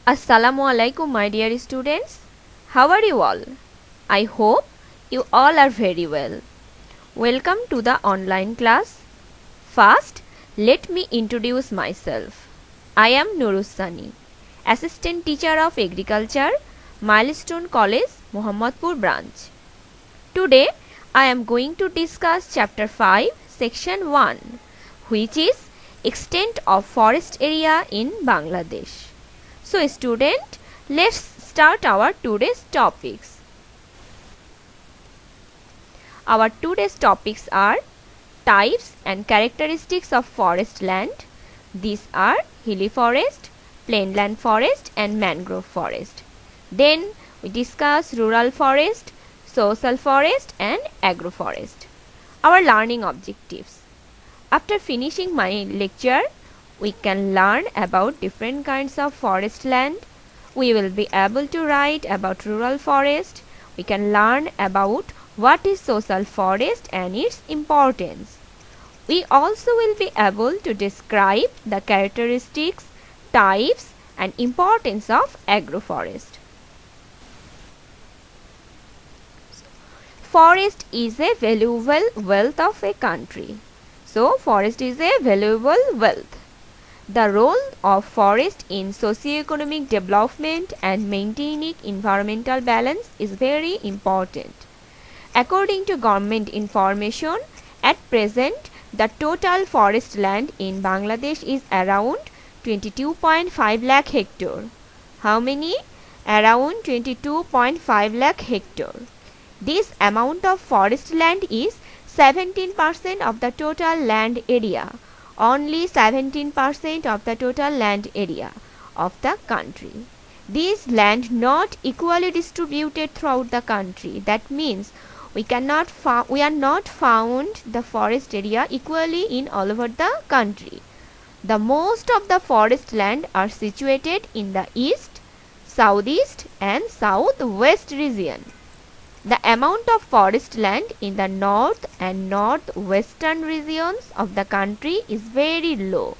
Assalamu alaikum, my dear students. How are you all? I hope you all are very well. Welcome to the online class. First, let me introduce myself. I am Nurusani, Assistant Teacher of Agriculture, Milestone College, Mohammadpur branch. Today, I am going to discuss Chapter 5, Section 1, which is Extent of Forest Area in Bangladesh. So student, let's start our today's topics. Our today's topics are types and characteristics of forest land. These are hilly forest, plainland forest and mangrove forest. Then we discuss rural forest, social forest and agroforest. Our learning objectives. After finishing my lecture, we can learn about different kinds of forest land. We will be able to write about rural forest. We can learn about what is social forest and its importance. We also will be able to describe the characteristics, types and importance of agroforest. Forest is a valuable wealth of a country. So, forest is a valuable wealth. The role of forest in socio-economic development and maintaining environmental balance is very important. According to government information, at present the total forest land in Bangladesh is around 22.5 lakh hectare. How many? Around 22.5 lakh hectare. This amount of forest land is 17% of the total land area. Only 17% of the total land area of the country. This land not equally distributed throughout the country. That means we are not found the forest area equally in all over the country. The most of the forest land are situated in the east, southeast and southwest region. The amount of forest land in the north and northwestern regions of the country is very low.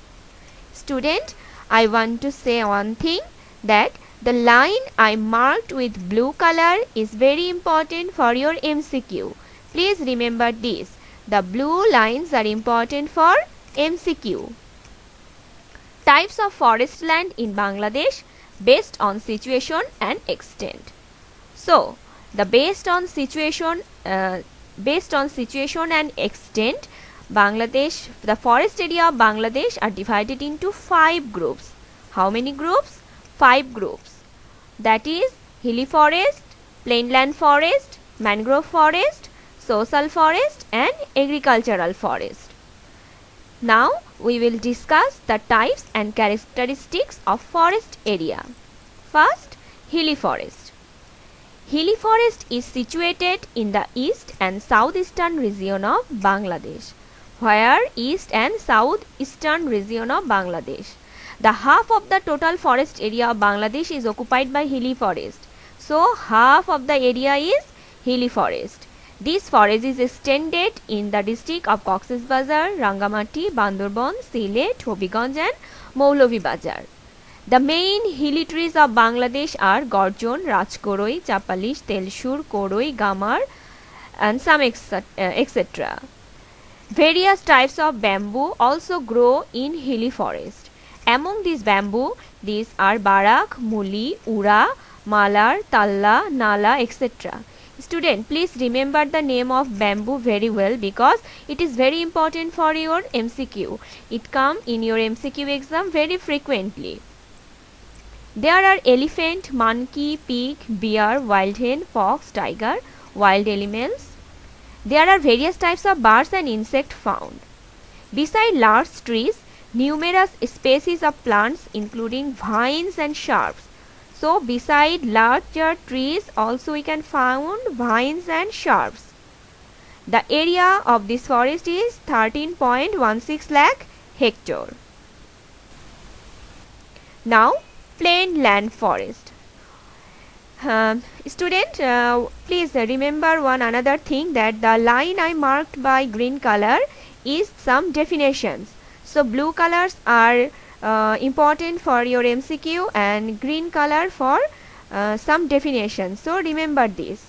Student, I want to say one thing, that the line I marked with blue color is very important for your MCQ. Please remember this. The blue lines are important for MCQ. Types of forest land in Bangladesh based on situation and extent. So, based on situation and extent, the forest area of Bangladesh are divided into 5 groups. How many groups? 5 groups. That is hilly forest, plainland forest, mangrove forest, social forest and agricultural forest. Now we will discuss the types and characteristics of forest area. First, hilly forest. Hilly forest is situated in the east and southeastern region of Bangladesh. Where east and southeastern region of Bangladesh. The half of the total forest area of Bangladesh is occupied by hilly forest. So, half of the area is hilly forest. This forest is extended in the district of Cox's Bazar, Rangamati, Bandarban, Sylhet, Hobiganj and Maulavibazar. The main hilly trees of Bangladesh are Gorjon, Rajkoroi, Chapalish, Telshur, Koroi, Gamar and some etc. Various types of bamboo also grow in hilly forest. Among these bamboo, these are Barak, Muli, Ura, Malar, Talla, Nala, etc. Student, please remember the name of bamboo very well because it is very important for your MCQ. It comes in your MCQ exam very frequently. There are elephant, monkey, pig, bear, wild hen, fox, tiger, wild animals. There are various types of birds and insects found. Beside large trees, numerous species of plants including vines and shrubs. So, beside larger trees also we can find vines and shrubs. The area of this forest is 13.16 lakh hectare. Now, plainland forest. Student, please remember one another thing, that the line I marked by green color is some definitions. So blue colors are important for your MCQ, and green color for some definition. So remember this.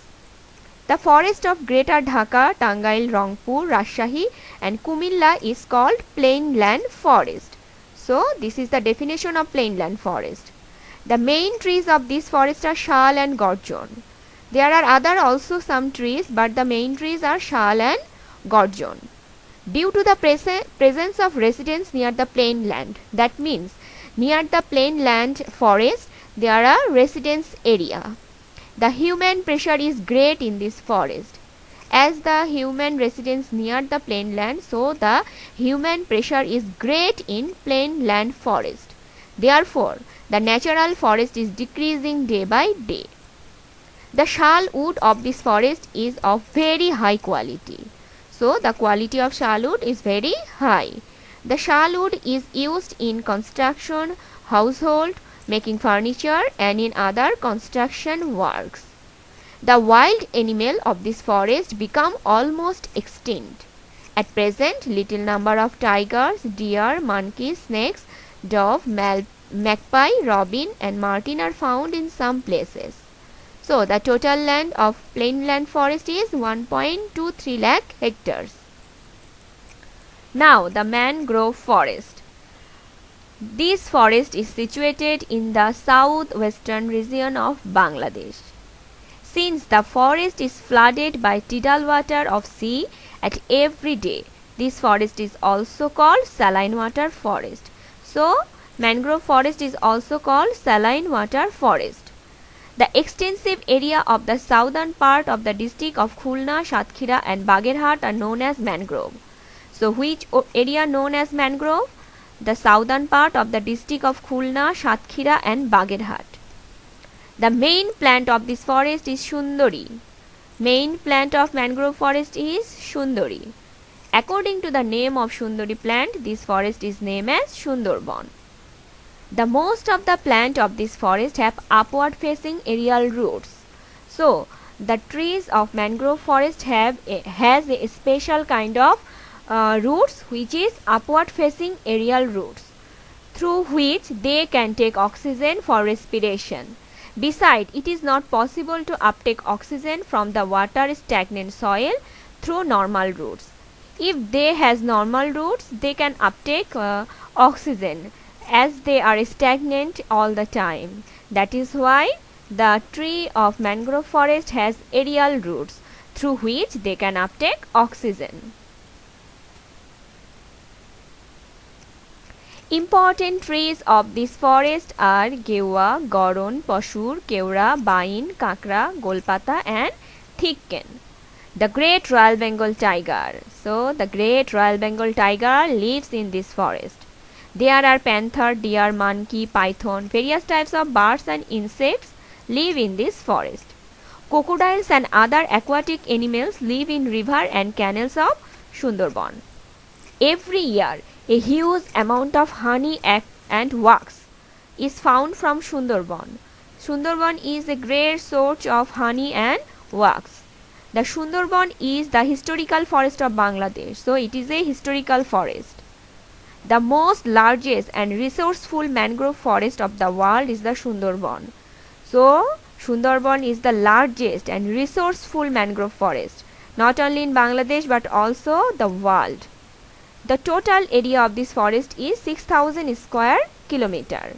The forest of Greater Dhaka, Tangail, Rangpur, Rajshahi and Kumilla is called plainland forest. So this is the definition of plainland forest. The main trees of this forest are Shal and Gorjon. There are other also some trees, but the main trees are Shal and Gorjon. Due to the presence of residents near the plainland, that means near the plainland forest there are residence area. The human pressure is great in this forest. As the human residence near the plainland, so the human pressure is great in plainland forest. Therefore, the natural forest is decreasing day by day. The shal wood of this forest is of very high quality. So, the quality of shal wood is very high. The shal wood is used in construction, household, making furniture and in other construction works. The wild animal of this forest become almost extinct. At present, little number of tigers, deer, monkeys, snakes, dove, magpie, robin and martin are found in some places. So, the total land of plainland forest is 1.23 lakh hectares. Now, the mangrove forest. This forest is situated in the southwestern region of Bangladesh. Since the forest is flooded by tidal water of sea at every day, this forest is also called saline water forest. So, mangrove forest is also called saline water forest. The extensive area of the southern part of the district of Khulna, Satkhira and Bagherhat are known as mangrove. So, which area known as mangrove? The southern part of the district of Khulna, Satkhira and Bagherhat. The main plant of this forest is Sundari. Main plant of mangrove forest is Sundari. According to the name of Sundari plant, this forest is named as Sundarban. The most of the plant of this forest have upward facing aerial roots. So, the trees of mangrove forest has a special kind of roots which is upward facing aerial roots, through which they can take oxygen for respiration. Besides, it is not possible to uptake oxygen from the water stagnant soil through normal roots. If they has normal roots, they can uptake oxygen as they are stagnant all the time. That is why the tree of mangrove forest has aerial roots through which they can uptake oxygen. Important trees of this forest are Gewa, Goron, Pashur, Keura, Bain, Kakra, Golpata and Thicken. The Great Royal Bengal Tiger. So, the Great Royal Bengal Tiger lives in this forest. There are panther, deer, monkey, python, various types of birds and insects live in this forest. Crocodiles and other aquatic animals live in river and canals of Sundarban. Every year, a huge amount of honey and wax is found from Sundarban. Sundarban is a great source of honey and wax. The Sundarban is the historical forest of Bangladesh. So, it is a historical forest. The most largest and resourceful mangrove forest of the world is the Sundarban. So, Sundarban is the largest and resourceful mangrove forest, not only in Bangladesh but also the world. The total area of this forest is 6,000 square kilometer.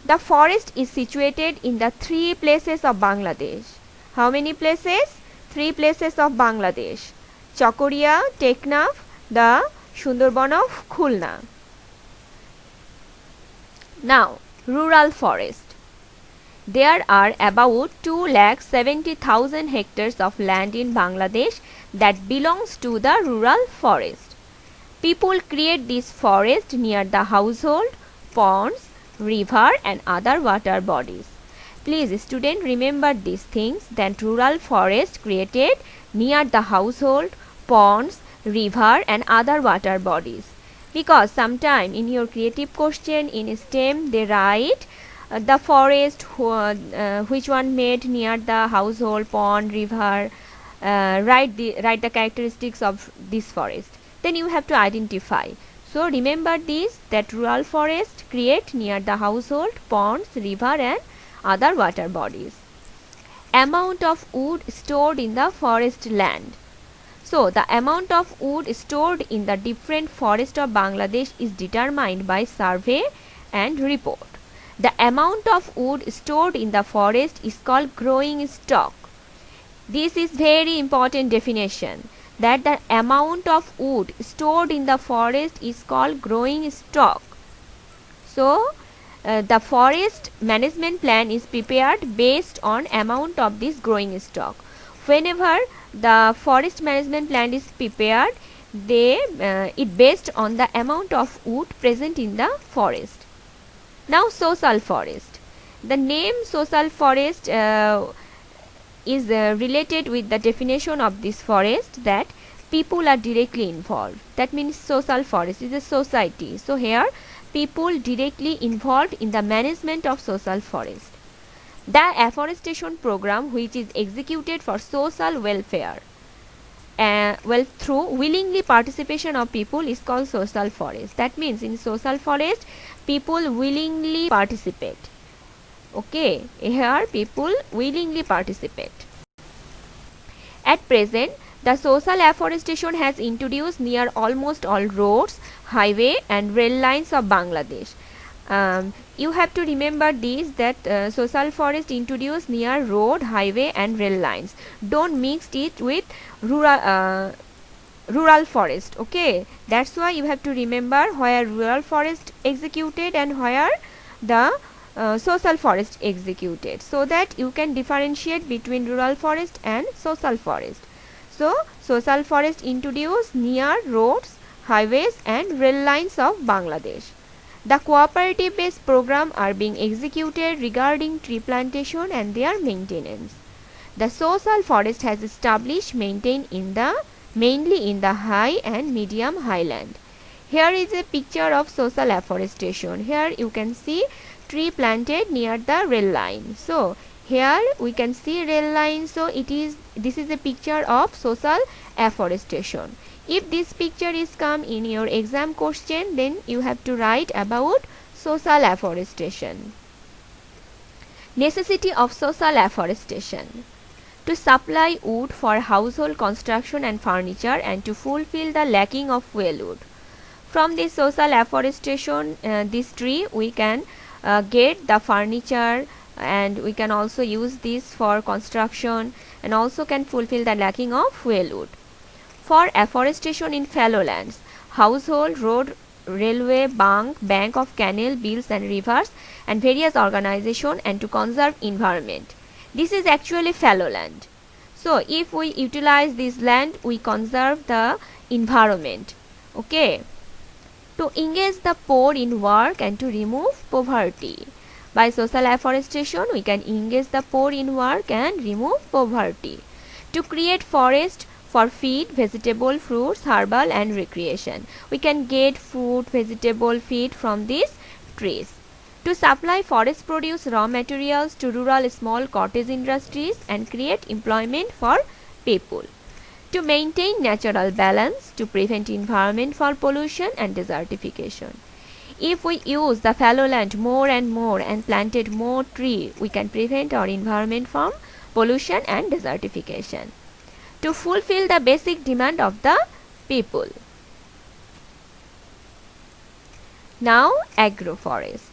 The forest is situated in the 3 places of Bangladesh. How many places? 3 places of Bangladesh. Chakoria, Teknaf, the Sundarban of Khulna. Now, rural forest. There are about 2,70,000 hectares of land in Bangladesh that belongs to the rural forest. People create this forest near the household, ponds, river and other water bodies. Please student, remember these things, that rural forest created near the household, ponds, river and other water bodies. Because sometime in your creative question in STEM they write the forest which one made near the household, pond, river, write the characteristics of this forest. Then you have to identify. So remember this, that rural forest create near the household, ponds, river and other water bodies. Amount of wood stored in the forest land. So the amount of wood stored in the different forests of Bangladesh is determined by survey and report. The amount of wood stored in the forest is called growing stock. This is very important definition, that the amount of wood stored in the forest is called growing stock. So the forest management plan is prepared based on amount of this growing stock. Whenever the forest management plan is prepared, it based on the amount of wood present in the forest. Now social forest. The name social forest is related with the definition of this forest, that people are directly involved. That means social forest is a society. So here people directly involved in the management of social forest. The afforestation program, which is executed for social welfare, through willingly participation of people, is called social forest. That means in social forest people willingly participate. Okay, here people willingly participate. At present, the social afforestation has introduced near almost all roads, highway and rail lines of Bangladesh. You have to remember this, that social forest introduced near road, highway and rail lines. Don't mix it with rural forest. Okay, that's why you have to remember where rural forest executed and where the social forest executed, so that you can differentiate between rural forest and social forest. So social forest introduced near roads, highways and rail lines of Bangladesh. The cooperative based program are being executed regarding tree plantation and their maintenance. The social forest has established maintained mainly in the high and medium highland. Here is a picture of social afforestation. Here you can see tree planted near the rail line. So here we can see rail line. So this is a picture of social afforestation. If this picture is come in your exam question, then you have to write about social afforestation. Necessity of social afforestation. To supply wood for household construction and furniture, and to fulfill the lacking of well wood. From this social afforestation, this tree we can get the furniture, and we can also use this for construction, and also can fulfill the lacking of well wood. For afforestation in fallow lands, household, road, railway, bank of canal, bills and rivers and various organization, and to conserve environment. This is actually fallow land. So if we utilize this land, we conserve the environment. Okay. To engage the poor in work and to remove poverty. By social afforestation, we can engage the poor in work and remove poverty. To create forest for feed, vegetable, fruits, herbal and recreation. We can get food, vegetable, feed from these trees. To supply forest produce raw materials to rural small cottage industries and create employment for people. To maintain natural balance, to prevent environmental pollution and desertification. If we use the fallow land more and more and planted more tree, we can prevent our environment from pollution and desertification. To fulfill the basic demand of the people. Now agroforest.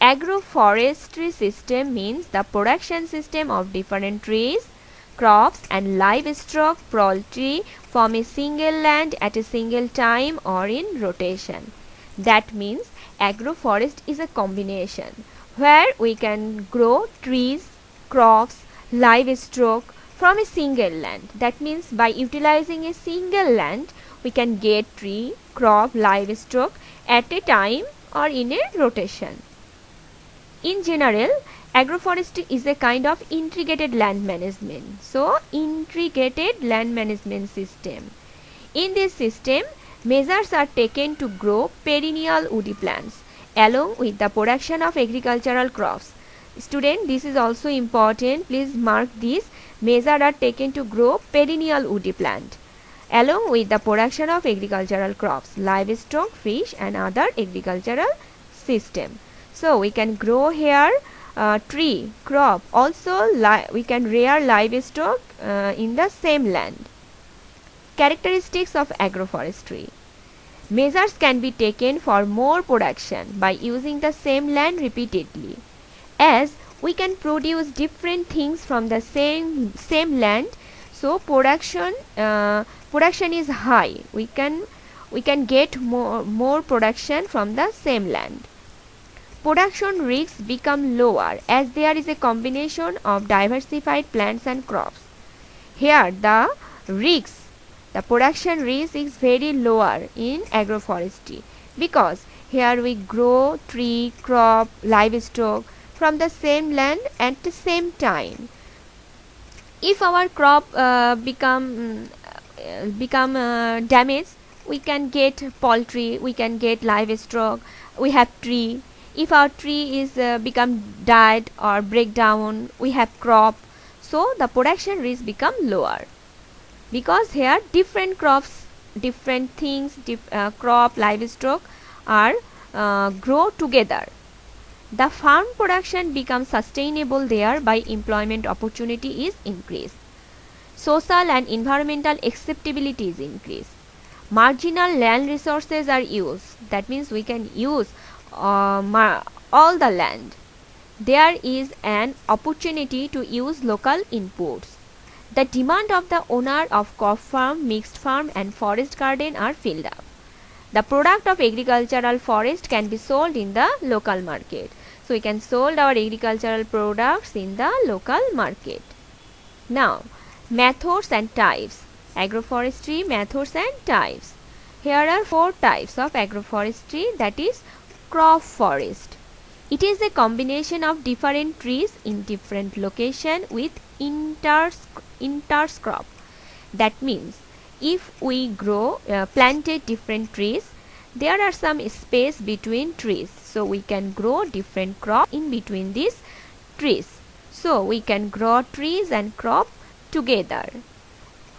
Agroforestry system means the production system of different trees, crops and livestock poultry from a single land at a single time or in rotation. That means agroforest is a combination where we can grow trees, crops, livestock from a single land. That means by utilizing a single land, we can get tree, crop, livestock at a time or in a rotation. In general, agroforestry is a kind of integrated land management. So, integrated land management system. In this system, measures are taken to grow perennial woody plants along with the production of agricultural crops. Student, this is also important. Please mark this. Measures are taken to grow perennial woody plant along with the production of agricultural crops, livestock, fish and other agricultural system. So we can grow here tree, crop, also we can rear livestock in the same land. Characteristics of agroforestry. Measures can be taken for more production by using the same land repeatedly, as we can produce different things from the same land. So production is high. We can get more production from the same land. Production risks become lower as there is a combination of diversified plants and crops. Here the production risk is very lower in agroforestry, because here we grow tree, crop, livestock from the same land at the same time. If our crop become damaged, we can get poultry, we can get livestock, we have tree. If our tree is become died or break down, we have crop. So the production risk become lower, because here different crops, different things, crop, livestock are grow together. The farm production becomes sustainable there by employment opportunity is increased. Social and environmental acceptability is increased. Marginal land resources are used. That means we can use all the land. There is an opportunity to use local inputs. The demand of the owner of crop farm, mixed farm and forest garden are filled up. The product of agricultural forest can be sold in the local market. So we can sold our agricultural products in the local market. Now, methods and types. Agroforestry methods and types. Here are 4 types of agroforestry, that is crop forest. It is a combination of different trees in different location with interscrop. That means if we grow planted different trees, there are some space between trees, so we can grow different crop in between these trees. So we can grow trees and crop together.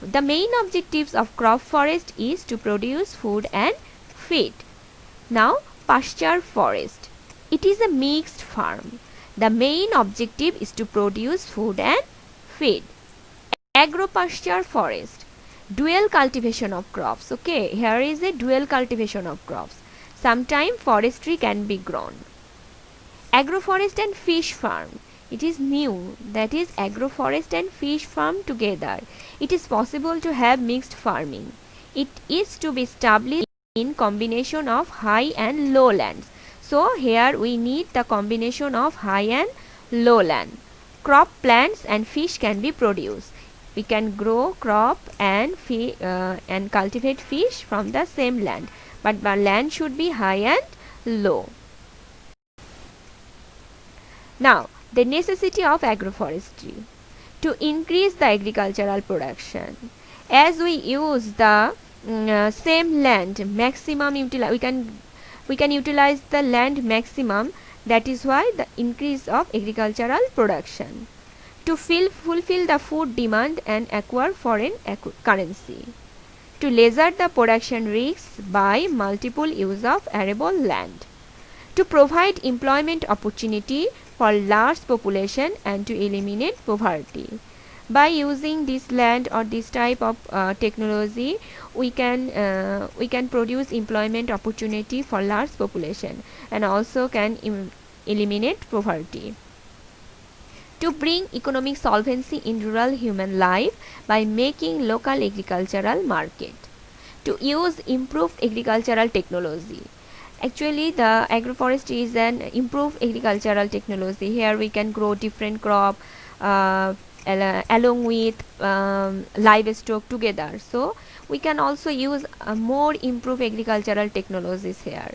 The main objectives of crop forest is to produce food and feed. Now, pasture forest. It is a mixed farm. The main objective is to produce food and feed. Agro-pasture forest. Dual cultivation of crops. Okay, here is a dual cultivation of crops. Sometime forestry can be grown. Agroforest and fish farm. It is new, that is agroforest and fish farm together. It is possible to have mixed farming. It is to be established in combination of high and low lands. So here we need the combination of high and low land. Crop, plants and fish can be produced. We can grow crop and cultivate fish from the same land, but the land should be high and low. Now, the necessity of agroforestry to increase the agricultural production. As we use the same land maximum, we can utilize the land maximum. That is why the increase of agricultural production. To fulfill the food demand and acquire foreign currency. To lessen the production risks by multiple use of arable land. To provide employment opportunity for large population and to eliminate poverty. By using this land or this type of technology, we can produce employment opportunity for large population and also can eliminate poverty. To bring economic solvency in rural human life by making local agricultural market. To use improved agricultural technology. Actually, the agroforestry is an improved agricultural technology. Here we can grow different crop along with livestock together. So we can also use more improved agricultural technologies here.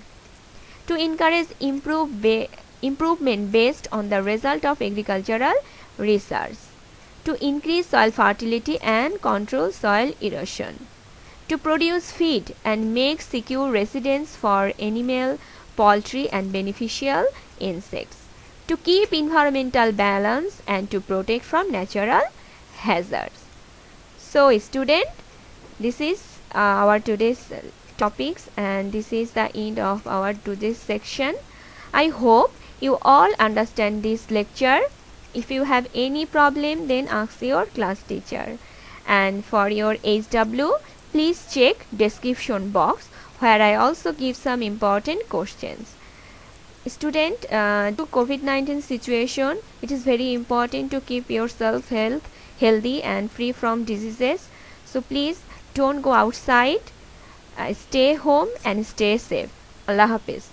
To encourage improvement based on the result of agricultural research. To increase soil fertility and control soil erosion. To produce feed and make secure residence for animal, poultry and beneficial insects. To keep environmental balance and to protect from natural hazards. So student, This is our today's topics, and this is the end of our today's section. I hope you all understand this lecture. If you have any problem, then ask your class teacher. And for your HW, please check description box, where I also give some important questions. Student, to COVID-19 situation, it is very important to keep yourself healthy and free from diseases. So please don't go outside, stay home and stay safe. Allah Hafiz.